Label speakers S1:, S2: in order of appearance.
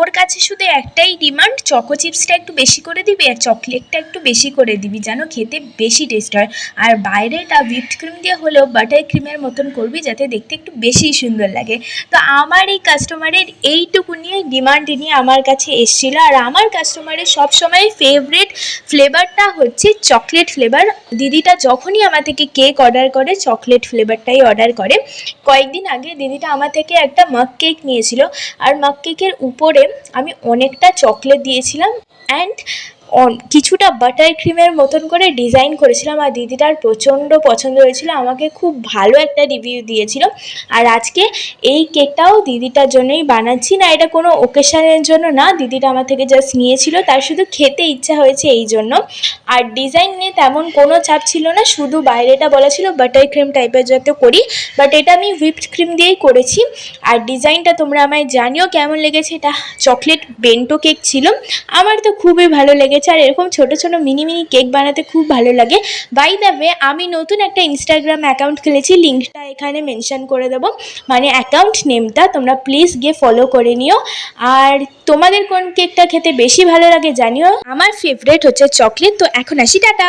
S1: ওর কাছে শুধু একটাই ডিমান্ড, চকো চিপসটা একটু বেশি করে দিবি আর চকলেটটা একটু বেশি করে দিবি, যেন খেতে বেশি টেস্ট হয়। আর বাইরেটা হুইপড ক্রিম দিয়ে হলেও বাটার ক্রিমের মতন করবি, যাতে দেখতে একটু বেশি সুন্দর লাগে। তো আমার এই কাস্টমারের এইটুকু নিয়ে ডিমান্ড নিয়ে আমার কাছে এসেছিল। আর আমার কাস্টমারের সবসময় ফেভারিট ফ্লেভারটা হচ্ছে চকলেট ফ্লেভার। দিদিটা যখনই আমার থেকে কেক অর্ডার করে চকলেট ফ্লেভারটাই অর্ডার করে। কয়েকদিন আগে দিদিটা আমার থেকে একটা মাগ কেক নিয়েছিল, আর মাগ কেকের উপরে আমি অনেকটা চকলেট দিয়েছিলাম অ্যান্ড কিছুটা বাটার ক্রিমের মতন করে ডিজাইন করেছিলাম। আর দিদিটার প্রচণ্ড পছন্দ হয়েছিল, আমাকে খুব ভালো একটা রিভিউ দিয়েছিল। আর আজকে এই কেকটাও দিদিটার জন্যই বানাচ্ছি, না এটা কোনো ওকেশনের জন্য না, দিদিটা আমার থেকে জাস্ট নিয়েছিল, তার শুধু খেতে ইচ্ছা হয়েছে এই জন্য। আর ডিজাইন নিয়ে তেমন কোনো চাপ ছিল না, শুধু বাইরেটা বলা ছিল বাটার ক্রিম টাইপের যাতে করি, বাট এটা আমি হুইপড ক্রিম দিয়েই করেছি। আর ডিজাইনটা তোমরা আমায় জানিও কেমন লেগেছে। এটা চকলেট বেন্টো কেক ছিল, আমার তো খুবই ভালো লেগেছে। আর এরকম ছোটো ছোটো মিনি মিনি কেক বানাতে খুব ভালো লাগে। বাই দ্য ওয়ে, আমি নতুন একটা ইনস্টাগ্রাম অ্যাকাউন্ট খুলেছি, লিঙ্কটা এখানে মেনশন করে দেবো, মানে অ্যাকাউন্ট নেমটা, তোমরা প্লিজ গিয়ে ফলো করে নিও। আর তোমাদের কোন কেকটা খেতে বেশি ভালো লাগে জানিও। আমার ফেভারিট হচ্ছে চকলেট। তো এখন আসি, টাটা।